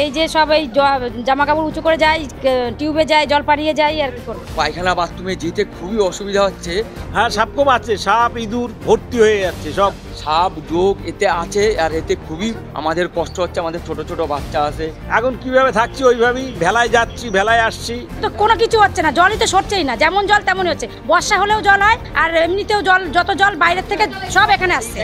এই যে সব এই জামা কাপড় উঁচু করে যায়, টিউবে যায়, জল পাড়িয়ে যায়, আর কি করবো। পায়খানা বাথরুমে যেতে খুবই অসুবিধা হচ্ছে। হ্যাঁ, সাপ খুব আছে, সাপ ইঁদুর ভর্তি হয়ে যাচ্ছে, সব সাপ যোগ এতে আছে, আর এতে খুবই আমাদের কষ্ট হচ্ছে। আমাদের ছোট ছোট বাচ্চা আছে, এখন কিভাবে থাকছি ওইভাবেই, ভেলায় যাচ্ছি, ভেলায় আসছি, তো কোনো কিছু হচ্ছে না, জলই তো সরছেই না। যেমন জল তেমনই হচ্ছে, বর্ষা হলেও জল হয়, আর এমনিতেও জল, যত জল বাইরের থেকে সব এখানে আসছে।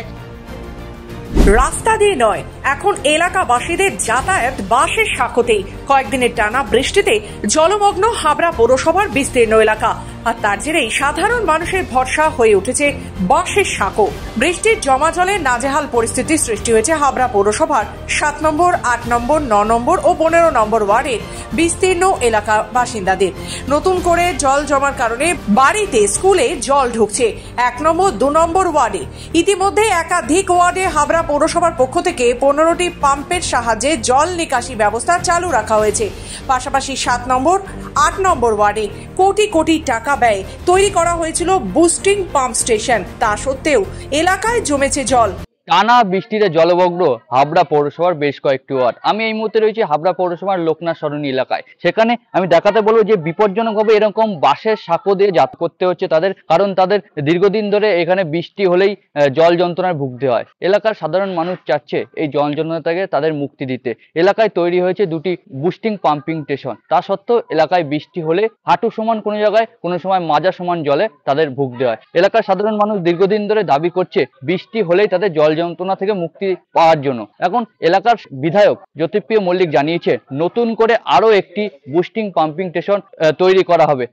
রাস্তা দিয়ে নয়, এখন এলাকাবাসীদের যাতায়াত বাসের সাঁকোতেই। কয়েকদিনের টানা বৃষ্টিতে জলমগ্ন হাবড়া পৌরসভার বিস্তীর্ণ এলাকা, আর তার জেরেই সাধারণ মানুষের ভরসা হয়ে উঠেছে বাসের সাঁকো। বৃষ্টির জমা জলে নাজেহাল পরিস্থিতির সৃষ্টি হয়েছে হাবড়া পৌরসভার 7 নম্বর, 8 নম্বর, 9 নম্বর ও 15 নম্বর ওয়ার্ডের বিস্তীর্ণ এলাকা বাসিন্দাদের। নতুন করে জল জমার কারণে বাড়িতে, স্কুলে জল ঢুকছে 1 নম্বর, 2 নম্বর ওয়ার্ডে। ইতিমধ্যে একাধিক ওয়ার্ডে হাবড়া পৌরসভার পক্ষ থেকে 15টি পাম্পের সাহায্যে জল নিকাশি ব্যবস্থা চালু রাখা হয়েছে। পাশাপাশি 7 নম্বর, 8 নম্বর ওয়ার্ডে কোটি কোটি টাকা ব্যয়ে তৈরি করা হয়েছিল বুস্টিং পাম্প স্টেশন। তা সত্ত্বেও এলাকায় জমেছে জল। টানা বৃষ্টিতে জলমগ্ন হাবড়া পৌরসভার বেশ কয়েকটি ওয়ার্ড। আমি এই মুহূর্তে রয়েছি হাবড়া পৌরসভার লোকনাথ সরণি এলাকায়। সেখানে আমি দেখাতে বলবো যে বিপজ্জনকভাবে এরকম বাঁশের সাঁকো দিয়ে যাতায়াত করতে হচ্ছে তাদের, কারণ তাদের দীর্ঘদিন ধরে এখানে বৃষ্টি হলেই জল যন্ত্রণায় ভুগতে হয়। এলাকার সাধারণ মানুষ চাচ্ছে এই জল যন্ত্রণা থেকে তাদের মুক্তি দিতে। এলাকায় তৈরি হয়েছে 2টি বুস্টিং পাম্পিং স্টেশন। তা সত্ত্বেও এলাকায় বৃষ্টি হলে হাঁটু সমান কোনো জায়গায়, কোনো সময় মাজা সমান জলে তাদের ভুগতে হয়। এলাকার সাধারণ মানুষ দীর্ঘদিন ধরে দাবি করছে বৃষ্টি হলেই তাদের জল যন্ত্রণা থেকে মুক্তি পাওয়ার জন্য। এখন এলাকার বিধায়ক জ্যোতিপ্রিয় মল্লিক জানিয়েছে নতুন করে আরো একটি বুস্টিং পাম্পিং স্টেশন তৈরি করা হবে।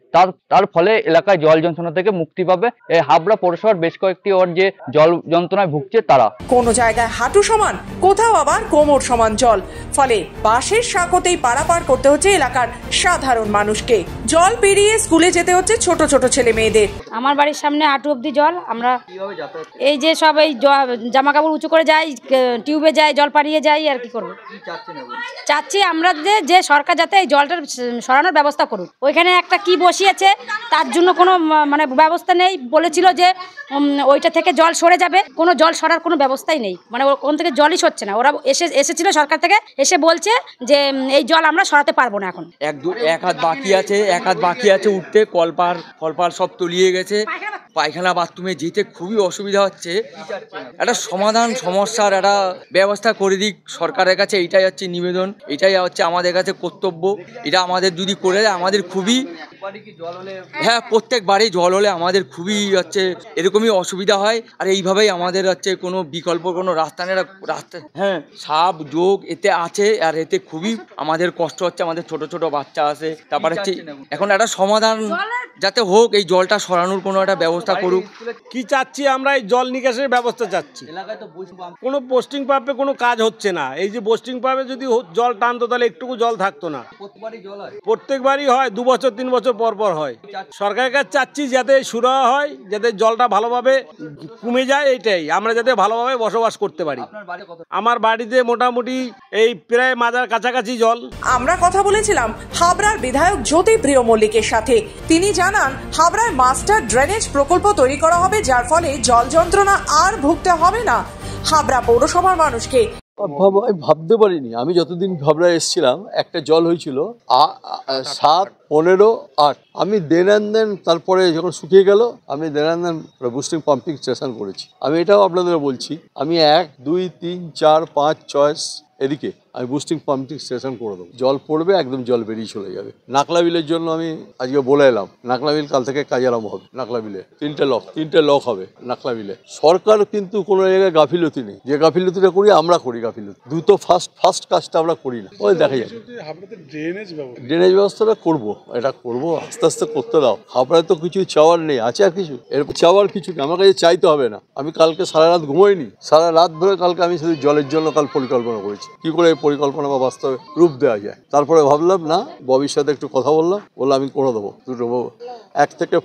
তার ফলে এলাকায় জল যন্ত্রণা থেকে মুক্তি পাবে হাবড়া পৌরসভার বেশ কয়েকটি ওয়ার্ড যে জল যন্ত্রণায় ভুগছে তারা। কোনো জায়গায় হাঁটু সমান, কোথাও আবার কোমর সমান জল, ফলে বাঁশের সাঁকোতেই পারাপার করতে হচ্ছে এলাকার সাধারণ মানুষকে। জল পেরিয়ে স্কুলে যেতে হচ্ছে ছোট ছোট ছেলে মেয়েদের। আমার বাড়ির সামনে হাঁটু অব্দি জল। আমরা এই যে সব এই জামা কাপড় উঁচু করে যায়, টিউবে যায়, জল পাড়িয়ে যায়, আর কি করবো। চাচ্ছি আমরা যে সরকার যাতে এই জলটার সরানোর ব্যবস্থা করুক। ওইখানে একটা কি বসিয়েছে, তার জন্য কোনো মানে ব্যবস্থা নেই। বলেছিল যে ওইটা থেকে জল সরে যাবে, কোনো জল সরার কোনো ব্যবস্থাই নেই। মানে ওখান থেকে জলই সরছে না। ওরা এসেছিল সরকার থেকে, এসে বলছে যে এই জল আমরা সরাতে পারবো না। এখন এক হাত বাকি আছে উঠতে। কলপার সব তলিয়ে গেছে। পায়খানা বাথরুমে যেতে খুবই অসুবিধা হচ্ছে। একটা সমাধান, সমস্যার একটা ব্যবস্থা করে দিক সরকারের কাছে, এইটাই হচ্ছে নিবেদন, এটাই হচ্ছে আমাদের কাছে কর্তব্য। এটা আমাদের যদি করে দেয় আমাদের খুবই, হ্যাঁ, প্রত্যেক বাড়ি জল হলে আমাদের খুবই হচ্ছে এরকমই অসুবিধা হয়। আর এইভাবেই আমাদের হচ্ছে কোনো বিকল্প কোনো রাস্তা হ্যাঁ, সাপ যোগ এতে আছে, আর এতে খুবই আমাদের কষ্ট হচ্ছে। আমাদের ছোট ছোট বাচ্চা আছে। তারপরে হচ্ছে এখন একটা সমাধান যাতে হোক, এই জলটা সরানোর কোনো একটা ব্যবস্থা করুক। কি চাচ্ছি আমরা, এই জল নিকাশের ব্যবস্থা চাচ্ছি। কোনো পোস্টিং পাম্পে কোনো কাজ হচ্ছে না। এই যে পোস্টিং পাম্পে যদি জল টানতো তাহলে একটুকু জল থাকতো না। প্রত্যেকবারই হয়, 2 বছর 3 বছর পর পর হয়। সরকারের কাছে চাচ্ছি যাতে শুরু হয়, যাতে জলটা ভালোভাবে কমে যায়, এইটাই আমরা যাতে ভালোভাবে বসবাস করতে পারি। আমার বাড়িতে মোটামুটি এই প্রায় মাজার কাছাকাছি জল। আমরা কথা বলেছিলাম হাবড়ার বিধায়ক জ্যোতিপ্রিয় মল্লিকের সাথে। তিনি জানান হাবড়ার মাস্টার ড্রেনেজ প্রকল্প তৈরি করা হবে, যার ফলে জল যন্ত্রণা আর ভুগতে হবে না হাবড়া পৌরসভার মানুষকে। ভাবতে পারিনি। আমি যতদিন হাবড়ায় এসেছিলাম একটা জল হয়েছিল 7, 15, 8। আমি দেন তারপরে যখন শুকিয়ে গেল আমি দেন বুস্টিং পাম্পিং স্টেশন করেছি। আমি এটাও আপনাদের বলছি, আমি 1, 2, 3, 4, 5, 6 এদিকে আমি বুস্টিং পাম্পিং স্টেশন করে দেবো। জল পড়বে, একদম জল বেরিয়ে চলে যাবে। নাকলা বিলের জন্য আমি আজকে বলে এলাম, নাকলা বিল কাল থেকে কাজ আরম্ভ হবে। নাকলা বিলে 3টে লক হবে নাকলা বিলে। সরকার কিন্তু কোনো জায়গায় গাফিলতি নেই। যে গাফিলতিটা করি আমরা করি গাফিলতি। দ্রুত ফার্স্ট কাজটা আমরা করি না। ওই দেখা যাবে। ড্রেনেজ ব্যবস্থাটা করবো, এটা করবো, আস্তে আস্তে করতে দাও। হাবড়ায় তো কিছু চাওয়ার নেই, আছে আর কিছু? এর চাওয়ার কিছু নেই, আমার কাছে চাইতে হবে না। আমি কালকে সারা রাত ঘুমোইনি, সারা রাত ধরে কালকে আমি শুধু জলের জন্য কাল পরিকল্পনা করেছি, কি করে পরিকল্পনা বা বাস্তবে রূপ দেওয়া যায়। তারপরে ভাবলাম না, ববির সাথে একটু কথা বললাম আমি করে দেবো। 1 থেকে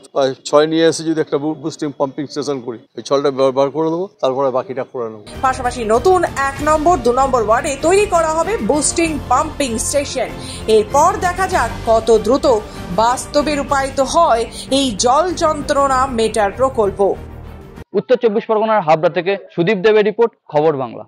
6 নিয়ে এসে যদি একটা বুস্টিং পাম্পিং স্টেশন করি, ওই 6টা ব্যবহার করে দেবো, তারপরে বাকিটা করে নেবো। পাশাপাশি নতুন 1 নম্বর, 2 নম্বর ওয়ার্ডে তৈরি করা হবে বুস্টিং পাম্পিং স্টেশন। এরপর দেখা যাক কত দ্রুত বাস্তবে রূপায়িত হয় এই জল যন্ত্রণা মেটার প্রকল্প। উত্তর 24 পরগনার হাবড়া থেকে সুদীপ দেবের রিপোর্ট, খবর বাংলা।